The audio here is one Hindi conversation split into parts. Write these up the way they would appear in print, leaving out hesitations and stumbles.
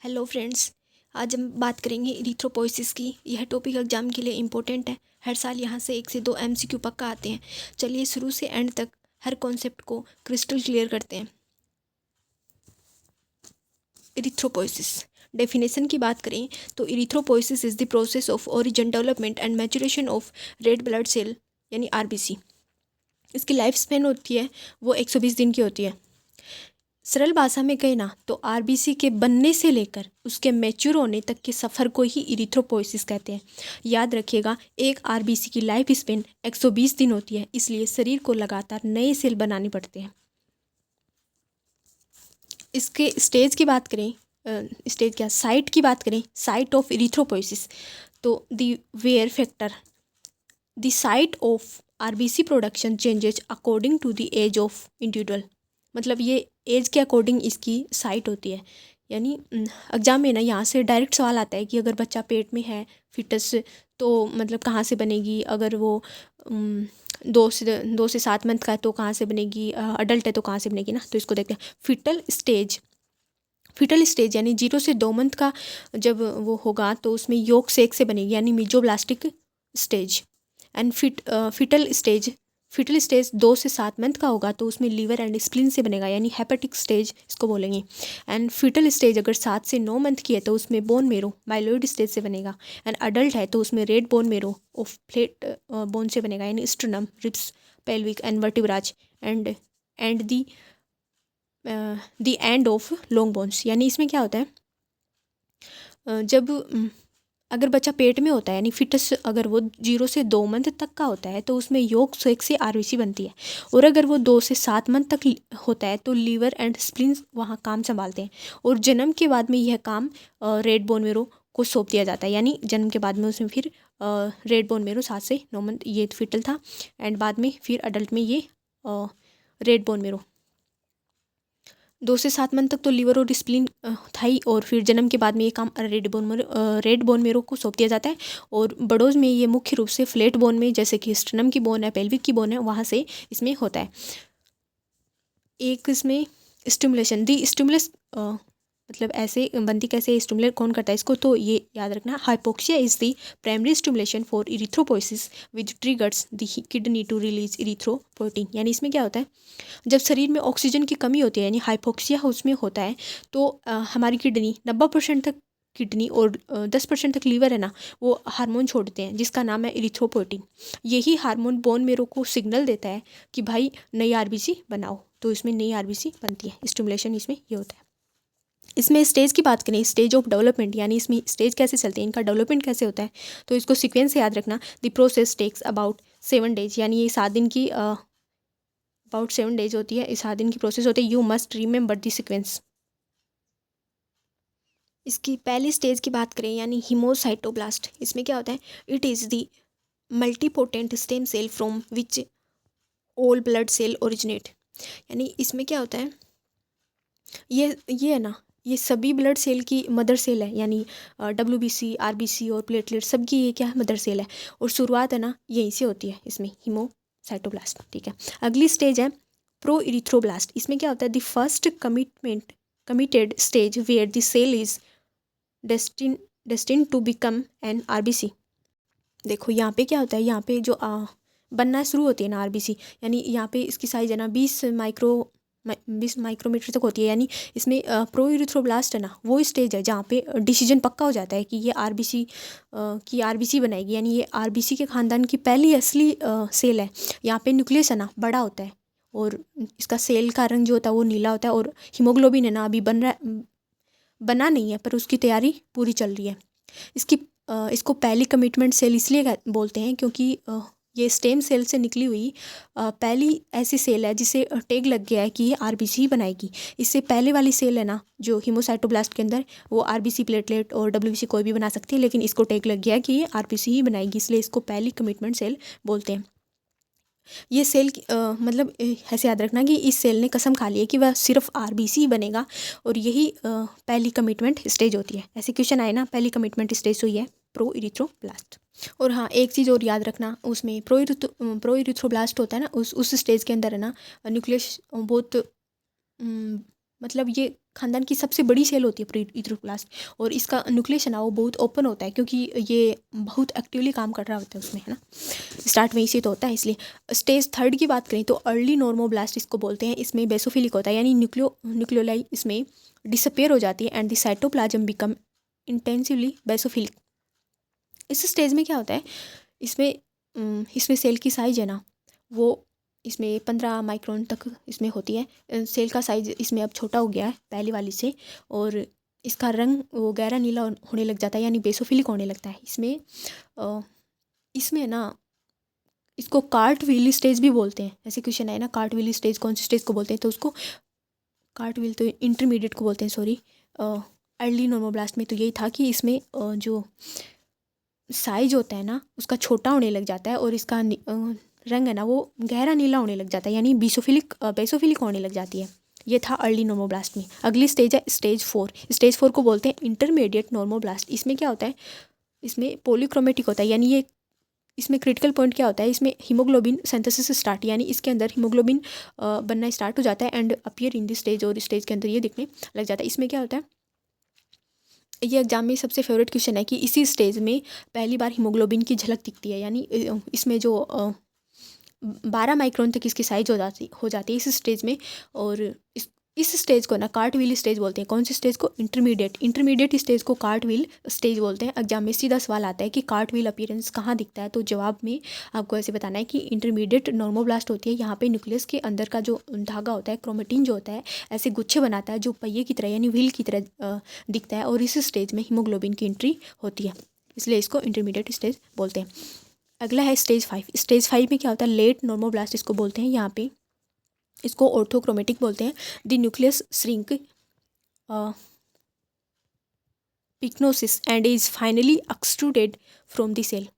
Hello friends. आज हम बात करेंगे इरिथ्रोपोइसिस की। यह टॉपिक एग्जाम के लिए इम्पोर्टेंट है। हर साल यहाँ से 1 से 2 एमसीक्यू पक्का आते हैं। चलिए शुरू से एंड तक हर कॉन्सेप्ट को क्रिस्टल क्लियर करते हैं। इरिथ्रोपोइसिस डेफिनेशन की बात करें तो erythropoiesis is the process of origin development and maturation of red blood cell यानी आरबीसी। इसकी लाइफ स्पेन होती है वो 120 दिन की होती है। सरल भाषा में कहें ना तो आरबीसी के बनने से लेकर उसके मैच्योर होने तक के सफ़र को ही इरिथ्रोपोइसिस कहते हैं। याद रखिएगा, एक आरबीसी की लाइफ स्पेन 120 दिन होती है, इसलिए शरीर को लगातार नए सेल बनाने पड़ते हैं। इसके स्टेज की बात करें, साइट की बात करें, साइट ऑफ इरिथ्रोपोइसिस तो the where factor the site of RBC production changes according to the age of individual. मतलब ये एज के अकॉर्डिंग इसकी साइट होती है। यानी एग्जाम में ना यहाँ से डायरेक्ट सवाल आता है कि अगर बच्चा पेट में है फिटस तो मतलब कहाँ से बनेगी। अगर वो 2 से 7 मंथ का है तो कहाँ से बनेगी, अडल्ट है तो कहाँ से बनेगी ना। तो इसको देखते हैं। फिटल स्टेज यानी 0 से 2 मंथ का जब वो होगा तो उसमें योक सेक से बनेगी यानी मीजोब्लास्टिक स्टेज। एंड फिटल स्टेज 2 से 7 मंथ का होगा तो उसमें लीवर एंड स्प्लीन से बनेगा यानी हेपेटिक स्टेज इसको बोलेंगे। एंड फिटल स्टेज अगर 7 से 9 मंथ की है तो उसमें बोन मेरो माइलोइड स्टेज से बनेगा। एंड अडल्ट है तो उसमें red bone marrow of flat bone से बनेगा यानी sternum, ribs, pelvic and vertebrae and the end of long bones. यानी इसमें क्या होता है, जब अगर बच्चा पेट में होता है यानी फिटस अगर वो 0 से 2 मंथ तक का होता है तो उसमें योग सेक से आरबीसी बनती है। और अगर वो 2 से 7 मंथ तक होता है तो लीवर एंड स्प्लीन वहाँ काम संभालते हैं। और जन्म के बाद में यह काम रेड बोन मेरो को सौंप दिया जाता है। यानी जन्म के बाद में उसमें फिर रेड बोन मेरो 7 से 9 मंथ ये फिटल था एंड बाद में फिर अडल्ट में ये रेड बोन मेरो 2 से 7 मंथ तक तो लीवर और स्प्लीन था ही। और फिर जन्म के बाद में ये काम रेड बोन मेरो को सौंप दिया जाता है। और बड़ों में ये मुख्य रूप से फ्लैट बोन में जैसे कि स्टर्नम की बोन है, पेल्विक की बोन है, वहाँ से इसमें होता है। एक इसमें स्टिमुलेशन दी स्टिमुलस मतलब ऐसे बनती कैसे, स्टिमुलेट कौन करता है इसको, तो ये याद रखना। Hypoxia is the primary stimulation for erythropoiesis which triggers the kidney to release erythropoietin. यानी इसमें क्या होता है, जब शरीर में ऑक्सीजन की कमी होती है यानी हाइपोक्सिया उसमें होता है तो हमारी किडनी 90% तक किडनी और 10% तक लीवर है ना वो हार्मोन छोड़ते हैं जिसका नाम है इरिथ्रोपोइटिन। यही हार्मोन बोन मेरो को सिग्नल देता है कि भाई नई आरबीसी बनाओ, तो इसमें नई आरबीसी बनती है। स्टिमुलेशन इसमें ये होता है। इसमें स्टेज की बात करें, स्टेज ऑफ डेवलपमेंट यानी इसमें स्टेज कैसे चलते हैं, इनका डेवलपमेंट कैसे होता है, तो इसको सीक्वेंस से याद रखना। The process takes about 7 days यानी ये 7 दिन की अबाउट 7 डेज होती है, इस 7 दिन की प्रोसेस होती है। You must remember the sequence. इसकी पहली स्टेज की बात करें यानी हीमोसाइटोब्लास्ट, इसमें क्या होता है, it is the multipotent stem cell from which all blood cell originate. यानी इसमें क्या होता है, ये है ना, ये सभी ब्लड सेल की मदर सेल है। यानी डब्ल्यूबीसी, आरबीसी और प्लेटलेट सबकी ये क्या है, मदर सेल है। और शुरुआत है ना यहीं से होती है इसमें हीमोसाइटोब्लास्ट। ठीक है, अगली स्टेज है प्रो इरिथ्रोब्लास्ट। इसमें क्या होता है, the first committed stage where the cell is destined to become an RBC. देखो यहाँ पे क्या होता है, यहाँ पे जो बनना शुरू होती है ना आरबीसी, यानी यहाँ पे इसकी साइज है ना 20 माइक्रोमीटर तक होती है। यानी इसमें प्रो इरिथ्रोब्लास्ट है ना वो स्टेज है जहाँ पे डिसीजन पक्का हो जाता है कि ये आरबीसी बनाएगी। यानी ये आरबीसी के ख़ानदान की पहली असली सेल है। यहाँ पे न्यूक्लियस है ना बड़ा होता है और इसका सेल का रंग जो होता है वो नीला होता है। और हीमोग्लोबिन है ना अभी बना नहीं है पर उसकी तैयारी पूरी चल रही है। इसको पहली कमिटमेंट सेल इसलिए बोलते हैं क्योंकि ये स्टेम सेल से निकली हुई पहली ऐसी सेल है जिसे टैग लग गया है कि ये आरबीसी ही बनाएगी। इससे पहले वाली सेल है ना जो हीमोसाइटोब्लास्ट के अंदर, वो आरबीसी, प्लेटलेट और डब्ल्यूबीसी कोई भी बना सकती है, लेकिन इसको टैग लग गया है कि ये आरबीसी ही बनाएगी, इसलिए इसको पहली कमिटमेंट सेल बोलते हैं। ये सेल मतलब ऐसे याद रखना कि इस सेल ने कसम खा ली है कि वह सिर्फ आरबीसी ही बनेगा और यही पहली कमिटमेंट स्टेज होती है। ऐसे क्वेश्चन आए ना, पहली कमिटमेंट स्टेज हुई है प्रो इरिथ्रोब्लास्ट। और हाँ, एक चीज़ और याद रखना, उसमें प्रो इरिथ्रोब्लास्ट होता है ना, उस स्टेज के अंदर है ना न्यूक्लियस बहुत मतलब ये खानदान की सबसे बड़ी सेल होती है प्री इथेरोब्लास्ट, और इसका न्यूक्लियस है ना वो बहुत ओपन होता है क्योंकि ये बहुत एक्टिवली काम कर रहा होता है उसमें, है ना, स्टार्ट वहीं से तो होता है। इसलिए स्टेज थर्ड की बात करें तो अर्ली नॉर्मोब्लास्ट इसको बोलते हैं। इसमें बेसोफिलिक होता है, यानी न्यूक्लियोलाई इसमें डिसअपेयर हो जाती है and the cytoplasm become intensively basophilic. इस स्टेज में क्या होता है, इसमें सेल की साइज है ना वो इसमें 15 माइक्रोन तक इसमें होती है। सेल का साइज इसमें अब छोटा हो गया है पहली वाली से, और इसका रंग वो गहरा नीला होने लग जाता है, यानी बेसोफिलिक होने लगता है। इसमें ना इसको कार्ट व्हील स्टेज भी बोलते हैं। ऐसे क्वेश्चन है ना, कार्ट व्हील स्टेज कौन सी स्टेज को बोलते हैं, तो उसको कार्ट व्हील तो इंटरमीडिएट को बोलते हैं, सॉरी। अर्ली नॉर्मोब्लास्ट में तो यही था कि इसमें जो साइज होता है ना उसका छोटा होने लग जाता है और इसका रंग है ना वो गहरा नीला होने लग जाता है, यानी बेसोफिलिक होने लग जाती है। ये था अर्ली नॉर्मोब्लास्ट में। अगली स्टेज है स्टेज 4। स्टेज 4 को बोलते हैं इंटरमीडिएट नॉर्मोब्लास्ट। इसमें क्या होता है, इसमें पॉलीक्रोमेटिक होता है, यानी ये इसमें क्रिटिकल पॉइंट क्या होता है, इसमें हीमोग्लोबिन सिंथेसिस स्टार्ट, यानी इसके अंदर हीमोग्लोबिन बनना स्टार्ट हो जाता है and appear in this stage, और स्टेज के अंदर ये दिखने लग जाता है। इसमें क्या होता है, ये एग्जाम में सबसे फेवरेट क्वेश्चन है कि इसी स्टेज में पहली बार हीमोग्लोबिन की झलक दिखती है, यानी इसमें जो 12 माइक्रोन तक इसकी साइज हो जाती है इस स्टेज में। और इस स्टेज को ना कार्ट व्हील स्टेज बोलते हैं। कौन सी स्टेज को, इंटरमीडिएट स्टेज को कार्ट व्हील स्टेज बोलते हैं। एग्जाम में सीधा सवाल आता है कि कार्ट व्हील अपीयरेंस कहाँ दिखता है, तो जवाब में आपको ऐसे बताना है कि इंटरमीडिएट नॉर्मोब्लास्ट होती है। यहाँ पे न्यूक्लियस के अंदर का जो धागा होता है, क्रोमेटिन जो होता है, ऐसे गुच्छे बनाता है जो पहिए की तरह यानी व्हील की तरह दिखता है, और इस स्टेज में हीमोग्लोबिन की एंट्री होती है, इसलिए इसको इंटरमीडिएट स्टेज बोलते हैं। अगला है स्टेज 5। स्टेज 5 में क्या होता है, लेट नॉर्मोब्लास्ट इसको बोलते हैं। यहाँ पे इसको ऑर्थोक्रोमेटिक बोलते हैं। The nucleus shrink pyknosis and is finally extruded from the cell.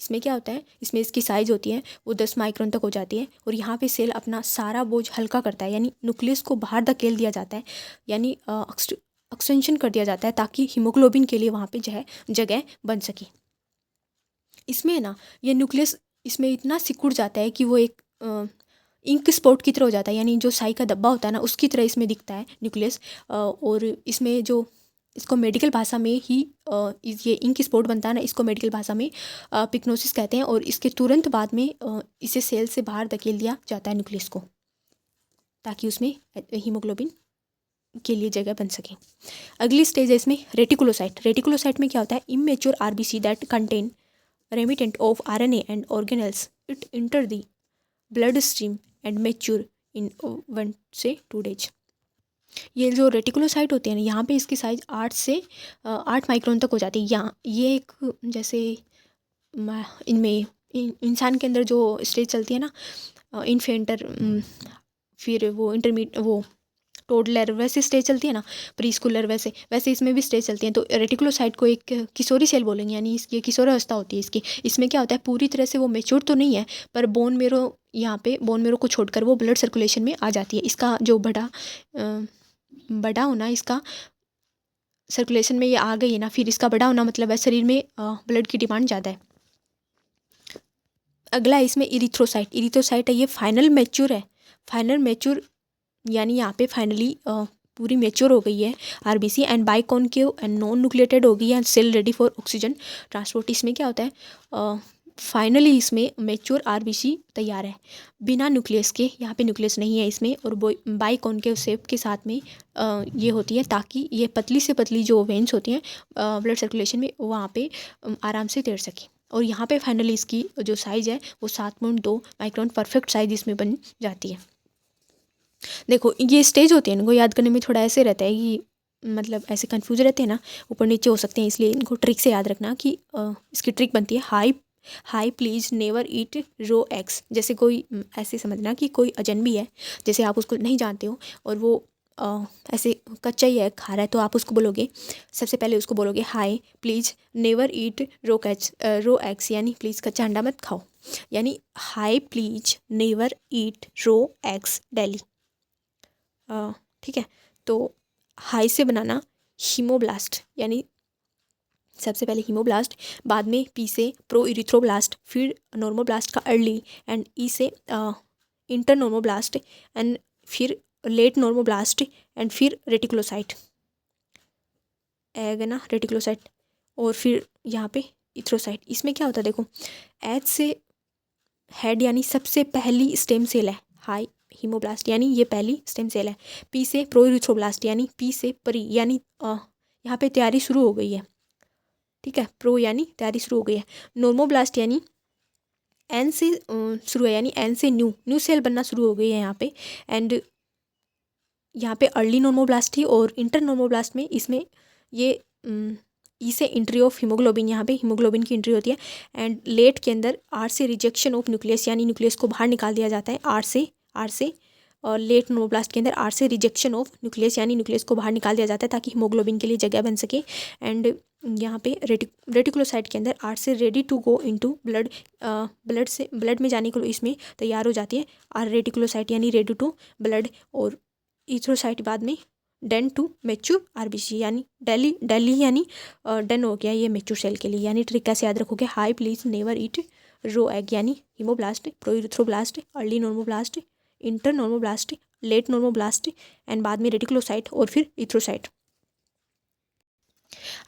इसमें क्या होता है, इसमें इसकी साइज होती है वो 10 माइक्रोन तक हो जाती है, और यहाँ पे सेल अपना सारा बोझ हल्का करता है, यानी न्यूक्लियस को बाहर धकेल दिया जाता है, यानी एक्सटेंशन कर दिया जाता है ताकि हीमोग्लोबिन के लिए वहाँ पे जो है जगह बन सके। इसमें ना ये न्यूक्लियस इसमें इतना सिकुड़ जाता है कि वो एक इंक स्पॉट की तरह हो जाता है, यानी जो साई का डब्बा होता है ना उसकी तरह इसमें दिखता है न्यूक्लियस। और इसमें जो इसको मेडिकल भाषा में ही ये इंक स्पॉट बनता है ना, इसको मेडिकल भाषा में पिक्नोसिस कहते हैं, और इसके तुरंत बाद में इसे सेल से बाहर धकेल दिया जाता है न्यूक्लियस को, ताकि उसमें हीमोग्लोबिन के लिए जगह बन सके। अगली स्टेज है इसमें रेटिकुलोसाइट में क्या होता है, immature RBC that contain remittent of RNA and organelles, it enter the blood stream and mature in 1 से 2 डेज। ये जो रेटिकुलोसाइट होती है ना, यहाँ पे इसकी साइज 8 माइक्रोन तक हो जाती है। यहाँ ये एक जैसे इनमें इंसान के अंदर जो स्टेज चलती है ना, इन्फेंटर, फिर वो इंटरमीडिएट, वो टोडलर, वैसे स्टेज चलती है ना, प्री स्कूलर, वैसे इसमें भी स्टेज चलती हैं। तो रेटिकुलोसाइट को एक किशोरी सेल बोलेंगे, यानी इसकी किशोर अवस्था होती है इसकी। इसमें क्या होता है, पूरी तरह से वो मेच्योर तो नहीं है, पर बोन मेरो, यहाँ पे बोन मेरो को छोड़कर वो ब्लड सर्कुलेशन में आ जाती है। इसका जो बड़ा होना, इसका सर्कुलेशन में ये आ गई है ना, फिर इसका बड़ा होना मतलब है शरीर में ब्लड की डिमांड ज़्यादा है। अगला है इसमें इरिथ्रोसाइट है, ये फाइनल मैच्योर यानी यहाँ पे फाइनली पूरी मेच्योर हो गई है RBC, and biconcave and non nucleated हो गई है, cell ready for oxygen transport. इसमें क्या होता है, फाइनली इसमें मेच्योर आरबीसी तैयार है बिना न्यूक्लियस के, यहाँ पे न्यूक्लियस नहीं है इसमें, और बाइकॉन्केव शेप के साथ में ये होती है, ताकि ये पतली से पतली जो वेन्स होती हैं ब्लड सर्कुलेशन में वहाँ पे आराम से तैर सके। और यहाँ पे फाइनली इसकी जो साइज़ है वो 7.2 माइक्रोन परफेक्ट साइज इसमें बन जाती है। देखो ये स्टेज होती है, इनको याद करने में थोड़ा ऐसे रहता है कि मतलब ऐसे कंफ्यूज रहते हैं ना, ऊपर नीचे हो सकते हैं, इसलिए इनको ट्रिक से याद रखना कि इसकी ट्रिक बनती है hi please never eat raw eggs. जैसे कोई ऐसे समझना कि कोई अजनबी है, जैसे आप उसको नहीं जानते हो और वो ऐसे कच्चा ही एग खा रहा है, तो आप उसको बोलोगे, सबसे पहले उसको बोलोगे hi please never eat raw eggs, यानी प्लीज़ कच्चा अंडा मत खाओ, यानी hi please never eat raw eggs daily. ठीक है, तो हाई से बनाना हीमोब्लास्ट, यानी सबसे पहले हीमोब्लास्ट, बाद में पी से प्रो इरिथ्रोब्लास्ट, फिर नॉर्मोब्लास्ट का अर्ली, एंड ई से इंटर नॉर्मोब्लास्ट, एंड फिर लेट नॉर्मोब्लास्ट एंड फिर रेटिकुलोसाइट आएगा ना, रेटिकुलोसाइट, और फिर यहाँ पे इथ्रोसाइट। इसमें क्या होता है देखो, एच से हेड यानी सबसे पहली स्टेम सेल है हाई हीमोब्लास्ट, यानी ये पहली स्टेम सेल है। पी से प्रोइथ्रोब्लास्ट यानी पी से परी, यानी यहाँ पे तैयारी शुरू हो गई है, ठीक है, प्रो यानी तैयारी शुरू हो गई है। नॉर्मोब्लास्ट यानी एन से शुरू है, यानी एन से न्यू सेल बनना शुरू हो गई है यहाँ पे। एंड यहाँ पे अर्ली नॉर्मोब्लास्ट थी, और इंटर नॉर्मोब्लास्ट में इसमें ये ई से एंट्री ऑफ हीमोग्लोबिन, यहाँ पे हीमोग्लोबिन की एंट्री होती है। एंड लेट के अंदर आर से रिजेक्शन ऑफ न्यूक्लियस, यानी न्यूक्लियस को बाहर निकाल दिया जाता है आर से। और लेट नॉर्मोब्लास्ट के अंदर आर से रिजेक्शन ऑफ न्यूक्लियस, यानी न्यूक्लियस को बाहर निकाल दिया जाता है ताकि हीमोग्लोबिन के लिए जगह बन सके। एंड यहाँ पे रेटिकुलोसाइट के अंदर आर से ready to go into blood, blood में जाने के लिए इसमें तैयार हो जाती है आर रेटिकुलोसाइट, यानी रेडी टू ब्लड। और इथ्रोसाइट बाद में डन टू मेच्योर आरबीसी, यानी डेली यानी डन हो गया ये मेच्योर सेल के लिए। यानी ट्रिक कैसे याद रखोगे, hi please never eat raw egg, यानी haemoblast, proerythroblast, early normoblast, inter normoblast, late normoblast, and बाद में रेटिकुलोसाइट और फिर इथ्रोसाइट।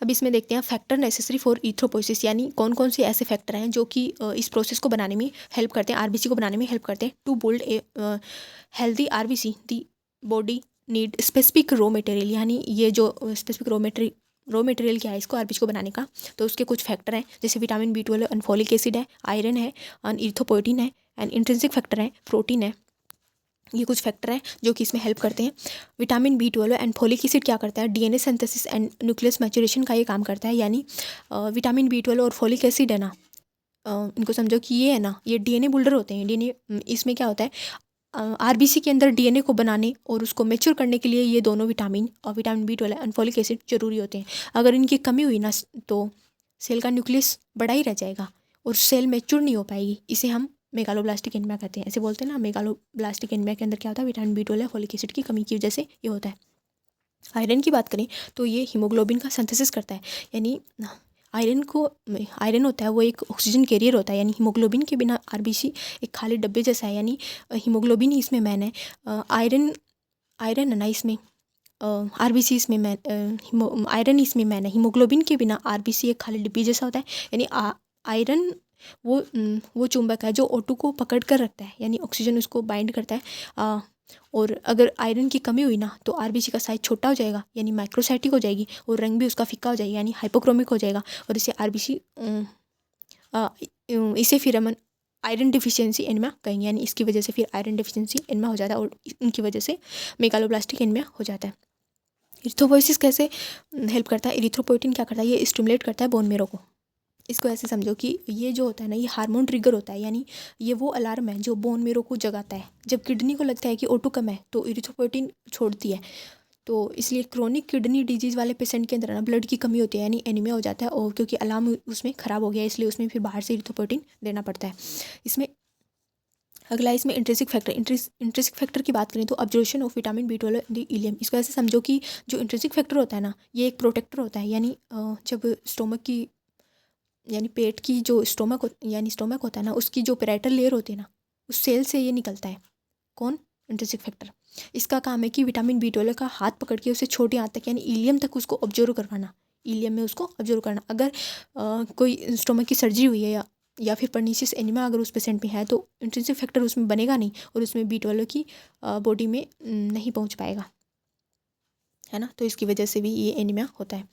अब इसमें देखते हैं फैक्टर नेसेसरी फॉर इथ्रोपोइसिस, यानी कौन कौन से ऐसे फैक्टर हैं जो कि इस प्रोसेस को बनाने में हेल्प करते हैं, आरबीसी को बनाने में हेल्प करते हैं। To build a healthy RBC the body need specific raw material, यानी ये जो स्पेसिफिक रॉ मटेरियल क्या है इसको आरबीसी को बनाने का, तो उसके कुछ फैक्टर हैं, जैसे vitamin B12 and folic acid है, आयरन है, एंड इरिथ्रोपोइटिन है, एंड इंट्रिंसिक फैक्टर है, प्रोटीन है। ये कुछ फैक्टर हैं जो कि इसमें हेल्प करते हैं। Vitamin B12 and folic acid क्या करता है, DNA synthesis and nucleus maturation का ये काम करता है। यानी विटामिन B12 और फॉलिक एसिड है ना, इनको समझो कि ये है ना, ये डीएनए बिल्डर होते हैं। डीएनए इसमें क्या होता है, आरबीसी के अंदर डीएनए को बनाने और उसको मैच्योर करने के लिए ये दोनों विटामिन और vitamin B12 and folic acid जरूरी होते हैं। अगर इनकी कमी हुई ना तो सेल का न्यूक्लियस बड़ा ही रह जाएगा और सेल मैच्योर नहीं हो पाएगी। इसे हम मेगालोब्लास्टिक एनीमिया कहते हैं, ऐसे बोलते हैं ना। मेगालोब्लास्टिक एनीमिया के अंदर क्या होता है, विटामिन B12 फॉलिक एसिड की कमी की वजह से ये होता है। आयरन की बात करें तो ये हीमोग्लोबिन का सिंथेसिस करता है, यानी आयरन होता है वो एक ऑक्सीजन कैरियर होता है, यानी हीमोग्लोबिन के बिना आरबीसी एक खाली डब्बे जैसा है, यानी हीमोग्लोबिन ही इसमें मैन है। आयरन है ना इसमें, आरबीसी इसमें मैन, आयरन इसमें मैन है। हीमोग्लोबिन के बिना आरबीसी एक खाली डिब्बी जैसा होता है, यानी आयरन वो चुंबक है जो O2 को पकड़ कर रखता है, यानी ऑक्सीजन उसको बाइंड करता है। और अगर आयरन की कमी हुई ना तो आरबीसी का साइज छोटा हो जाएगा, यानी माइक्रोसाइटिक हो जाएगी, और रंग भी उसका फीका हो जाएगा, यानी हाइपोक्रोमिक हो जाएगा। और इसे आरबीसी इसे फिर हम आयरन डिफिशियंसी एनीमिया कहेंगे, यानी इसकी वजह से फिर आयरन डिफिशियंसी एनीमिया हो जाता है और इनकी वजह से मेगालोब्लास्टिक एनीमिया हो जाता है। इरिथ्रोपोइसिस कैसे हेल्प करता है, इरिथ्रोपोइटिन क्या करता है, ये स्टिमुलेट करता है बोन मेरो को। इसको ऐसे समझो कि ये जो होता है ना, ये हार्मोन ट्रिगर होता है, यानी ये वो अलार्म है जो बोन मेरो को जगाता है। जब किडनी को लगता है कि O2 कम है तो इरिथ्रोपोइटिन छोड़ती है। तो इसलिए क्रोनिक किडनी डिजीज़ वाले पेशेंट के अंदर ना ब्लड की कमी होती है, यानी एनीमिया हो जाता है, और क्योंकि अलार्म उसमें ख़राब हो गया इसलिए उसमें फिर बाहर से इरिथ्रोपोइटिन देना पड़ता है। इसमें अगला इसमें इंट्रिंसिक फैक्टर। इंट्रिंसिक फैक्टर की बात करें तो observation of vitamin B12 in the ilium. इसको ऐसे समझो कि जो इंट्रिंसिक फैक्टर होता है ना, ये एक प्रोटेक्टर होता है, यानी जब स्टोमक की, यानी पेट की जो स्टोमक होता है ना, उसकी जो पैराइटल लेयर होती है ना, उस सेल से ये निकलता है। कौन, इंट्रिंसिक फैक्टर। इसका काम है कि विटामिन B12 का हाथ पकड़ के उसे छोटी आंत तक, यानी इलियम तक उसको ऑब्जर्व करवाना, इलियम में उसको ऑब्जर्व करना। अगर कोई स्टोमक की सर्जरी हुई है या फिर परनीसियस एनीमिया अगर उस पेशेंट में है तो इंट्रिंसिक फैक्टर उसमें बनेगा नहीं और उसमें B12 की बॉडी में नहीं पहुंच पाएगा, है ना। तो इसकी वजह से भी ये एनीमिया होता है।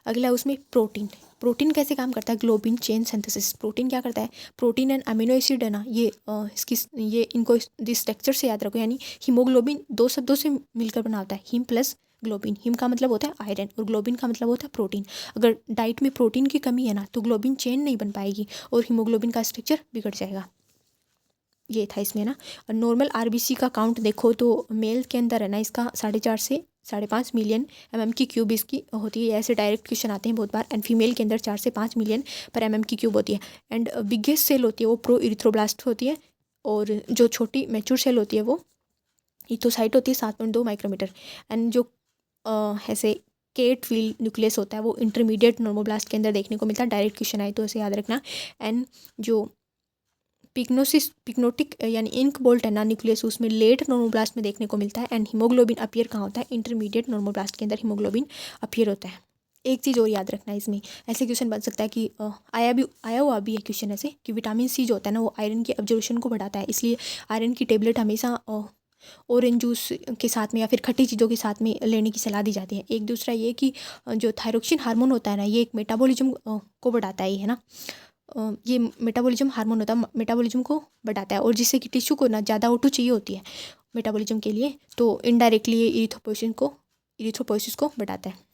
अगला उसमें प्रोटीन कैसे काम करता है, ग्लोबिन चेन सिंथेसिस। प्रोटीन क्या करता है, प्रोटीन एंड अमीनो एसिड है ना, इनको इस स्ट्रक्चर से याद रखो, यानी हीमोग्लोबिन दो शब्दों से मिलकर बना होता है, हीम प्लस ग्लोबिन। हीम का मतलब होता है आयरन और ग्लोबिन का मतलब होता है प्रोटीन। अगर डाइट में प्रोटीन की कमी है ना तो ग्लोबिन चेन नहीं बन पाएगी और हीमोग्लोबिन का स्ट्रक्चर बिगड़ जाएगा। ये था इसमें ना। और नॉर्मल आरबीसी का काउंट देखो तो मेल के अंदर है ना, इसका 4.5 से 5.5 मिलियन mm की क्यूब इसकी होती है। ऐसे डायरेक्ट क्वेश्चन आते हैं बहुत बार। एंड फीमेल के अंदर 4 से 5 मिलियन पर mm की क्यूब होती है। एंड बिगेस्ट सेल होती है वो प्रो इरिथ्रोब्लास्ट होती है, और जो छोटी मैच्योर सेल होती है वो इथोसाइट होती है 7.2 माइक्रोमीटर। एंड जो ऐसे केट व्हील न्यूक्लियस होता है वो इंटरमीडिएट नॉर्मोब्लास्ट के अंदर देखने को मिलता है। डायरेक्ट क्वेश्चन आए तो ऐसे याद रखना। एंड जो पिग्नोटिक यानी इंक बोल्ट है ना न्यूक्लियस, उसमें लेट नॉर्मोब्लास्ट में देखने को मिलता है। एंड हीमोग्लोबिन अपीयर कहाँ होता है, इंटरमीडिएट नॉर्मोब्लास्ट के अंदर हीमोग्लोबिन अपीयर होता है। एक चीज़ और याद रखना है इसमें, ऐसे क्वेश्चन बन सकता है कि आया हुआ भी है क्वेश्चन ऐसे कि विटामिन सी जो होता है ना वो आयरन की एब्जॉर्प्शन को बढ़ाता है, इसलिए आयरन की टेबलेट हमेशा ऑरेंज जूस के साथ में या फिर खट्टी चीज़ों के साथ में लेने की सलाह दी जाती है। एक दूसरा ये कि जो थायरोक्सिन हार्मोन होता है ना, ये एक मेटाबॉलिज्म को बढ़ाता है, ये है ना, ये मेटाबॉलिज्म हार्मोन होता है, मेटाबॉलिज्म को बढ़ाता है, और जिससे कि टिश्यू को ना ज़्यादा O2 चाहिए होती है मेटाबॉलिज्म के लिए, तो इनडायरेक्टली ये इरिथ्रोपोइसिस को बढ़ाता है।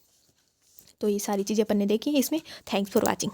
तो ये सारी चीज़ें अपन ने देखी इसमें। Thanks for watching.